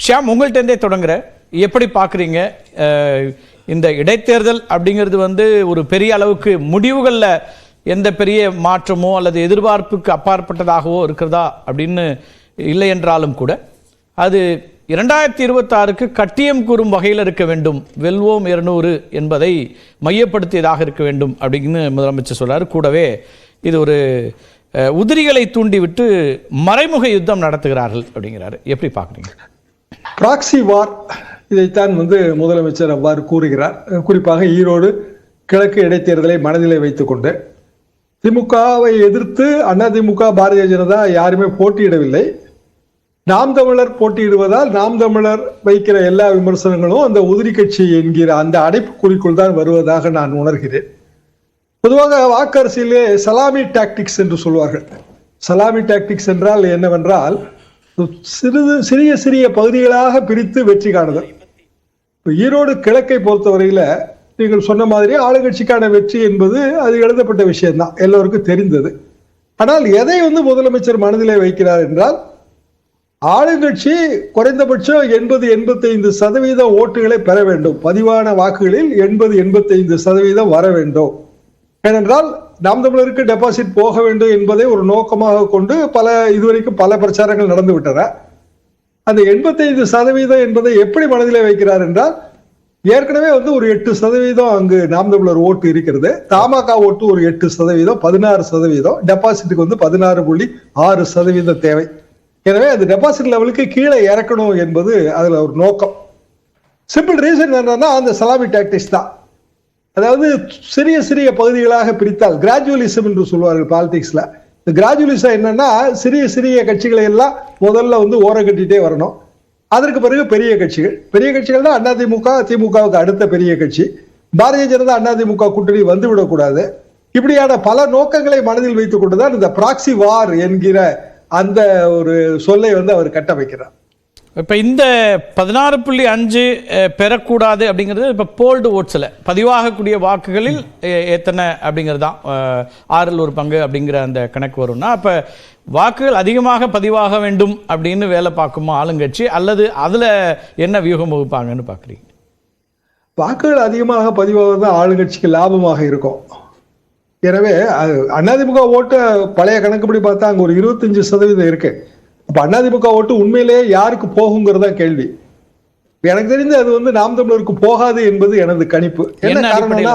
ஷியாம், உங்கள்கிட்டே தொடங்குற எப்படி பார்க்குறீங்க இந்த இடைத்தேர்தல் அப்படிங்கிறது ஒரு பெரிய அளவுக்கு முடிவுகளில் எந்த பெரிய மாற்றமோ அல்லது எதிர்பார்ப்புக்கு அப்பாற்பட்டதாகவோ இருக்கிறதா அப்படின்னு இல்லை என்றாலும் கூட அது 2026க்கு கட்டியம் கூறும் வகையில் இருக்க வேண்டும், வெல்வோம் 200 என்பதை மையப்படுத்தியதாக இருக்க வேண்டும் அப்படின்னு முதலமைச்சர் சொல்றாரு. கூடவே இது ஒரு உதிரிகளை தூண்டிவிட்டு மறைமுக யுத்தம் நடத்துகிறார்கள் அப்படிங்கிறாரு. எப்படி பார்க்குறீங்க? ப்ராக்சி வார், இதைத்தான் முதலமைச்சர் அவ்வாறு கூறுகிறார். குறிப்பாக ஈரோடு கிழக்கு இடைத்தேர்தலை மனதிலே வைத்துக்கொண்டு திமுகவை எதிர்த்து அதிமுக பாரதிய ஜனதா யாருமே போட்டியிடவில்லை. நாம் தமிழர் போட்டியிடுவதால் நாம் தமிழர் வைக்கிற எல்லா விமர்சனங்களும் அந்த உதிரி கட்சி என்கிற அந்த அடைப்புக்குறிக்குள் தான் வருவதாக நான் உணர்கிறேன். பொதுவாக வாக்கரசிலே சலாமி டாக்டிக்ஸ் என்று சொல்வார்கள். சலாமி டாக்டிக்ஸ் என்றால் என்னவென்றால் சிறிய சிறிய பகுதிகளாக பிரித்து வெற்றி காணுதல். ஈரோடு கிழக்கை பொறுத்தவரையில நீங்கள் சொன்ன மாதிரி ஆளுங்கட்சிக்கான வெற்றி என்பது அது எழுதப்பட்ட விஷயம்தான், எல்லோருக்கும் தெரிந்தது. ஆனால் எதை முதலமைச்சர் மனதிலே வைக்கிறார் என்றால், ஆளுங்கட்சி குறைந்தபட்சம் 80-85% ஓட்டுகளை பெற வேண்டும், பதிவான வாக்குகளில் 80-85% வர வேண்டும். ஏனென்றால் நாம் தமிழருக்கு டெபாசிட் போக வேண்டும் என்பதை ஒரு நோக்கமாக கொண்டு இதுவரைக்கும் பல பிரச்சாரங்கள் நடந்து விட்டன. அந்த 85% என்பதை எப்படி மனதிலே வைக்கிறார் என்றால், ஏற்கனவே ஒரு 8% அங்கு நாம் தமிழர் ஓட்டு இருக்கிறது, தமாக ஓட்டு ஒரு 8%, 16%, டெபாசிட்டுக்கு 16.6% தேவை. எனவே அது டெபாசிட் லெவலுக்கு கீழே இறக்கணும் என்பது அதுல ஒரு நோக்கம். சிம்பிள் ரீசன் என்னன்னா அந்த சலாமி டாக்டிக்ஸ் தான். அதாவது சிறிய சிறிய பகுதிகளாக பிரித்தால், கிராஜுவலிசம் என்று சொல்வார்கள் பாலிடிக்ஸ்ல. இந்த கிராஜுவலிசம் என்னன்னா, சிறிய சிறிய கட்சிகளை எல்லாம் முதல்ல ஓரம் கட்டிட்டே வரணும். அதற்கு பிறகு பெரிய கட்சிகள் தான் அதிமுக, திமுகவுக்கு அடுத்த பெரிய கட்சி. பாரதிய ஜனதா அதிமுக கூட்டணி வந்துவிடக்கூடாது. இப்படியான பல நோக்கங்களை மனதில் வைத்துக் கொண்டுதான் இந்த ப்ராக்சி வார் என்கிற அந்த ஒரு சொல்லை அவர் கட்டமைக்கிறார். இப்ப இந்த 16.5 பெறக்கூடாது அப்படிங்கிறது இப்ப போல்டு ஓட்ஸ்ல பதிவாகக்கூடிய வாக்குகளில் எத்தனை அப்படிங்கிறது தான் 6ல் 1 பங்கு அப்படிங்கிற அந்த கணக்கு வரும்னா, அப்ப வாக்குகள் அதிகமாக பதிவாக வேண்டும் அப்படின்னு வேலை பார்க்குமா ஆளுங்கட்சி, அல்லது அதுல என்ன வியூகம் வகுப்பாங்கன்னு பாக்குறீங்க? வாக்குகள் அதிகமாக பதிவாகிறது ஆளுங்கட்சிக்கு லாபமாக இருக்கும். எனவே அதிமுக ஓட்டு பழைய கணக்குப்படி பார்த்தா அங்க ஒரு 25% இருக்கு. அப்ப அதிமுக ஓட்டு உண்மையிலேயே யாருக்கு போகுங்கிறதா கேள்வி. எனக்கு தெரிஞ்சு அது நாம் தமிழருக்கு போகாது என்பது எனது கணிப்பு. என்ன காரணம்னா,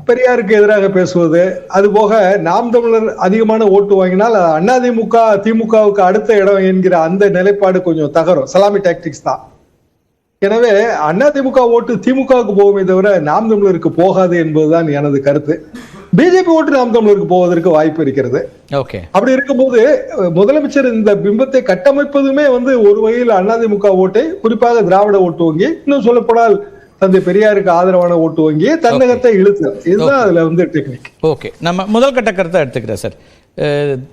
பெரியாருக்கு எதிராக பேசுவது, அது போக நாம் தமிழர் அதிகமான ஓட்டு வாங்கினால் அதிமுக திமுகவுக்கு அடுத்த இடம் என்கிற அந்த நிலைப்பாடு கொஞ்சம் தகரும். சலாமி டாக்டிக்ஸ் தான். எனவே அதிமுக ஓட்டு திமுகவுக்கு போகுமே தவிர நாம் தமிழருக்கு போகாது என்பதுதான் எனது கருத்து. பிஜேபி ஓட்டு நாம் தமிழருக்கு போவதற்கு வாய்ப்பு இருக்கிறது. அப்படி இருக்கும்போது முதலமைச்சர் இந்த பிம்பத்தை கட்டமைப்பதுமே ஒரு வகையில் அதிமுக ஓட்டை, குறிப்பாக திராவிட ஓட்டு வங்கி, இன்னும் சொல்லப்போனால் தந்தை பெரியாருக்கு ஆதரவான ஓட்டு வங்கி தன்னகத்தை இழுத்து, இதுதான் அதுல டெக்னிக். ஓகே, நம்ம முதல் கட்ட கருத்தை எடுத்துக்கிறேன் சார்.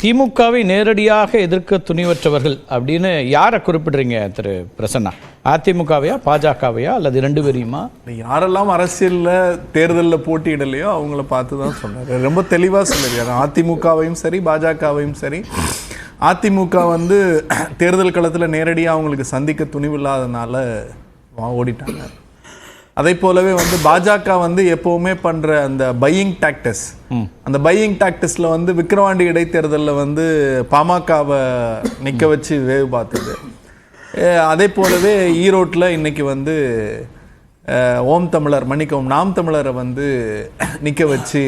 திமுகவை நேரடியாக எதிர்க்க துணிவற்றவர்கள் அப்படின்னு யாரை குறிப்பிடுறீங்க திரு பிரசன்னா? அதிமுகவையா, பாஜகவையா, அல்லது 2 பேரையுமா? யாரெல்லாம் அரசியல்ல தேர்தலில் போட்டியிடலையோ அவங்கள பார்த்து தான் சொன்னார். ரொம்ப தெளிவாக சொல்லியிருக்காரு. அதிமுகவையும் சரி பாஜகவையும் சரி, அதிமுக தேர்தல் களத்தில் நேரடியாக அவங்களுக்கு சந்திக்க துணிவில்லாதனால ஓடிட்டாங்க. அதே போலவே பாஜக எப்பவுமே பண்ற அந்த பையிங் டாக்டிஸ், அந்த பையிங் டாக்டிஸ்ல விக்கிரவாண்டி இடைத்தேர்தலில் பாமகவை நிக்க வச்சு வேவு பார்த்தது. அதே போலவே ஈரோட்டில் இன்னைக்கு நாம் தமிழரை நிக்க வச்சு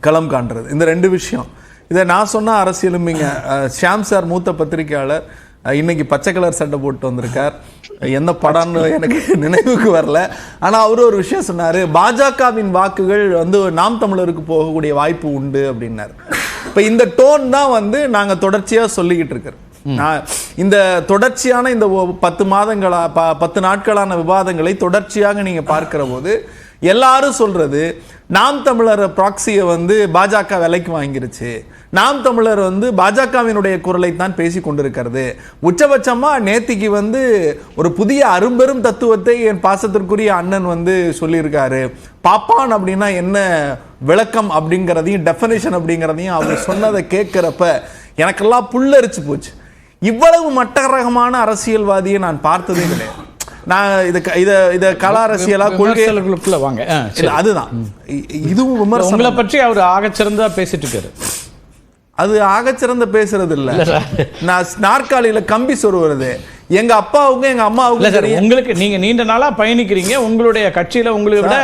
களம் காண்றது. இந்த 2 விஷயம். இதை நான் சொன்ன அரசியலும்பிங்க. ஷியாம் சார் மூத்த பத்திரிகையாளர், இன்னைக்கு பச்சை கலர் சட்டை போட்டு வந்திருக்கார். என்ன படம்னு எனக்கு நினைவுக்கு வரல. ஆனா அவரு ஒரு விஷயம் சொன்னாரு, பாஜகவின் வாக்குகள் நாம் தமிழருக்கு போகக்கூடிய வாய்ப்பு உண்டு அப்படின்னாரு. இப்ப இந்த டோன் தான் நாங்க தொடர்ச்சியா சொல்லிக்கிட்டு இருக்கிறோம். இந்த தொடர்ச்சியான இந்த 10 நாட்களான விவாதங்களை தொடர்ச்சியாக நீங்க பார்க்கிற போது எல்லாரும் சொல்றது, நாம் தமிழர் ப்ராக்சியை பாஜக விலைக்கு வாங்கிருச்சு, நாம் தமிழர் பாஜகவினுடைய குரலை தான் பேசி கொண்டிருக்கிறது. உச்சபட்சமா நேத்திக்கு ஒரு புதிய அரும்பெரும் தத்துவத்தை என் பாசத்திற்குரிய அண்ணன் சொல்லியிருக்காரு. பாப்பான் அப்படின்னா என்ன விளக்கம் அப்படிங்கிறதையும் டெஃபினேஷன் அப்படிங்கிறதையும் அவர் சொன்னதை கேட்கிறப்ப எனக்கெல்லாம் புல்லரிச்சு போச்சு. இவ்வளவு மட்டரகமான அரசியல்வாதியை நான் பார்த்ததே கிடையாது. நான் இத கல அரசியலா கொள்கைகளுக்குள்ள வாங்க அதுதான் இதுவும் விமர்சனம். உங்களை பற்றி அவர் ஆகச்சிறந்தா பேசிட்டு இருக்காரு. அது ஆகச்சிறந்த பேசுறது இல்ல. நான் நாற்காலியில கம்பி சொருவது எங்க அப்பாவுக்கும் எங்க அம்மாவுக்கும். உங்களுக்கு நீங்க நீண்ட நாளா பயணிக்கிறீங்க, உங்களுடைய கட்சியில உங்களுக்கு விட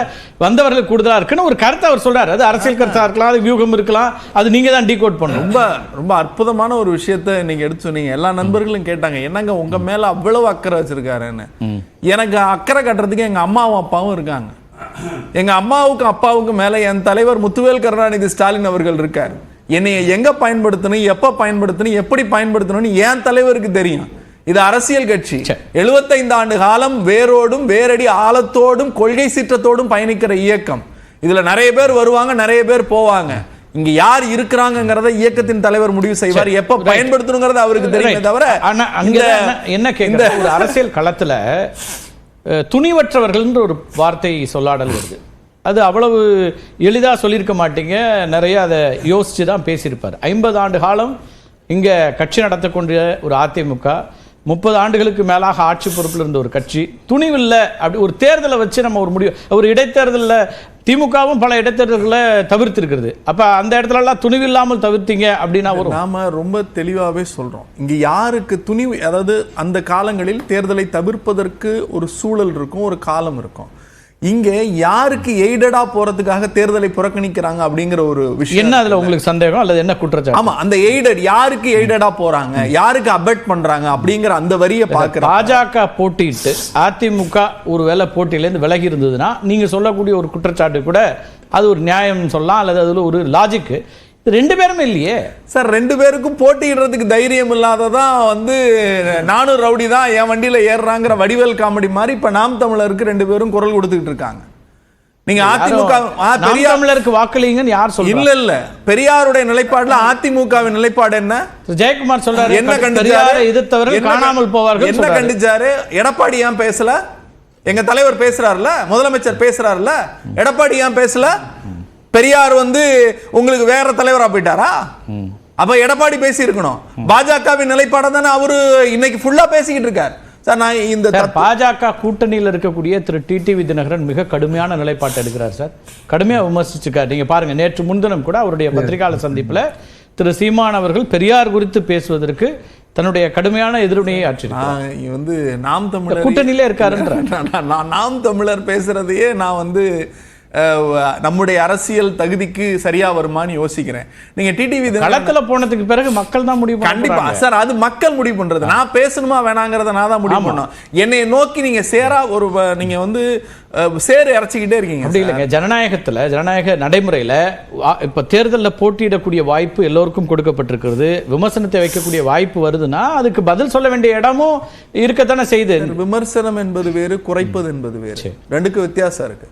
வந்தவர்கள் கூடுதலா இருக்குன்னு ஒரு கருத்தை அவர் சொல்றாரு. அது அரசியல் கருத்தா இருக்கலாம், அது வியூகம் இருக்கலாம், அது நீங்க தான் டீகோட் பண்ணணும். ரொம்ப ரொம்ப அற்புதமான ஒரு விஷயத்த நீங்க எடுத்து சொன்னீங்க. எல்லா நண்பர்களும் கேட்டாங்க, என்னங்க உங்க மேல அவ்வளவு அக்கறை வச்சிருக்காருன்னு. எனக்கு அக்கறை கட்டுறதுக்கு எங்க அம்மாவும் அப்பாவும் இருக்காங்க. எங்க அம்மாவுக்கும் அப்பாவுக்கும் மேல என் தலைவர் முத்துவேல் கருணாநிதி ஸ்டாலின் அவர்கள் இருக்காரு. என்னைய எங்க பயன்படுத்தணும், எப்ப பயன்படுத்தணும், எப்படி பயன்படுத்தணும்னு என் தலைவருக்கு தெரியும். இது அரசியல் கட்சி. 75 ஆண்டு காலம் வேரோடும் வேரடி ஆழத்தோடும் கொள்கை சீற்றத்தோடும் பயணிக்கிற இயக்கம். இதுல நிறைய பேர் வருவாங்க, நிறைய பேர் போவாங்க. இங்க யார் இருக்கிறாங்கிறத இயக்கத்தின் தலைவர் முடிவு செய்வார். எப்ப பயன்படுத்தணுங்கிறது அவருக்கு தெரியும். தவிர என்ன கேட்க, ஒரு அரசியல் களத்துல துணிவற்றவர்கள் ஒரு வார்த்தை சொல்லாடல் வருது. அது அவ்வளவு எளிதா சொல்லியிருக்க மாட்டீங்க, நிறைய அதை யோசிச்சு தான் பேசியிருப்பார். 50 ஆண்டு காலம் இங்க கட்சி நடத்தக்கூடிய ஒரு அதிமுக, 30 ஆண்டுகளுக்கு மேலாக ஆட்சி பொறுப்பில் இருந்த ஒரு கட்சி, துணிவில்லை அப்படி ஒரு தேர்தலை வச்சு நம்ம ஒரு முடிவு, ஒரு இடைத்தேர்தலில் திமுகவும் பல இடைத்தேர்தல்களை தவிர்த்து இருக்கிறது. அப்ப அந்த இடத்துல எல்லாம் துணிவில்லாமல் தவிர்த்தீங்க அப்படின்னா ஒரு நாம ரொம்ப தெளிவாகவே சொல்றோம். இங்க யாருக்கு துணிவு, அதாவது அந்த காலங்களில் தேர்தலை தவிர்ப்பதற்கு ஒரு சூழல் இருக்கும், ஒரு காலம் இருக்கும். இங்க யாருக்கு எய்டடா போறதுக்காக தேர்தலை புறக்கணிக்கிறாங்க அப்படிங்கிற ஒரு விஷயம் என்ன, அதுல உங்களுக்கு சந்தேகம் அல்லது என்ன குற்றச்சாட்டு? ஆமா, அந்த எய்டட் யாருக்கு எய்டடா போறாங்க, யாருக்கு அபெட் பண்றாங்க அப்படிங்கிற அந்த வரியை பார்க்கிறோம். பாஜக போட்டியிட்டு அதிமுக ஒரு வேளை போட்டியிலேருந்து விலகி இருந்ததுன்னா நீங்க சொல்லக்கூடிய ஒரு குற்றச்சாட்டு கூட அது ஒரு நியாயம் சொல்லலாம், அல்லது அதுல ஒரு லாஜிக். ரெண்டு பேருமே இல்லையே சார். ரெண்டு பேருக்கும் போட்டியிடுறதுக்கு தைரியம் இல்லாததான் நானும் ரவுடி தான் என் வண்டியில ஏறுறாங்கிற வடிவேல் காமெடி மாதிரி இப்ப நாம் தமிழருக்கு ரெண்டு பேரும் குரல் கொடுத்துட்டு இருக்காங்க. நீங்க அதிமுக தமிழருக்கு வாக்களிங்கன்னு யார் சொல்றா? இல்ல பெரியாருடைய நிலைப்பாடுல அதிமுகவின் நிலைப்பாடு என்ன? ஜெயக்குமார் சொல்றாரு, என்ன கண்டிச்சாரு, எதிர்த்தவர்கள் காணாமல் போவார்கள். என்ன கண்டிச்சாரு? எடப்பாடி ஏன் பேசல? எங்க தலைவர் பேசுறாருல, முதலமைச்சர் பேசுறாருல, எடப்பாடி ஏன் பேசல? பெரியார் உங்களுக்கு வேற தலைவரா போயிட்டாரா? அப்ப எடப்பாடி பேசி இருக்கணும். பாஜகவின் நிலைப்பாடு தானே அவரு இன்னைக்கு ஃபுல்லா பேசிக்கிட்டு இருக்காரு. சார், நான் இந்த பாஜக கூட்டணியில் இருக்கக்கூடிய திரு டிடிவி தினகரன் மிக கடுமையான நிலைப்பாட்டை எடுக்கிறார் சார். கடுமையா விமர்சிச்சிருக்காரு. நீங்க பாருங்க, நேற்று முன்தினம் கூட அவருடைய பத்திரிகையாளர் சந்திப்புல திரு சீமான் அவர்கள் பெரியார் குறித்து பேசுவதற்கு தன்னுடைய கடுமையான எதிர்வினையை ஆற்றினார். நாம் தமிழர் கூட்டணியிலே இருக்காருன்ற நாம் தமிழர் பேசுறதையே நான் நம்முடைய அரசியல் தகுதிக்கு சரியா வருமானு யோசிக்கிறேன். நீங்க டிடிவி களத்துல போனதுக்கு பிறகு மக்கள் தான் முடிவு. கண்டிப்பா சார், அது மக்கள் முடிவு பண்றது. நான் பேசணுமா வேணாங்கிறத நான் தான் முடிவு பண்ணணும். என்னை நோக்கி நீங்க சேரா ஒரு நீங்க சேறு இறச்சிக்கிட்டே இருக்கீங்க. அப்படி இல்லைங்க. ஜனநாயக நடைமுறையில இப்ப தேர்தலில் போட்டியிடக்கூடிய வாய்ப்பு எல்லோருக்கும் கொடுக்கப்பட்டிருக்கிறது. விமர்சனத்தை வைக்கக்கூடிய வாய்ப்பு வருதுன்னா அதுக்கு பதில் சொல்ல வேண்டிய இடமும் இருக்கத்தானே செய்து. விமர்சனம் என்பது வேறு, குறைப்பது என்பது வேறு. ரெண்டுக்கு வித்தியாசம் இருக்கு.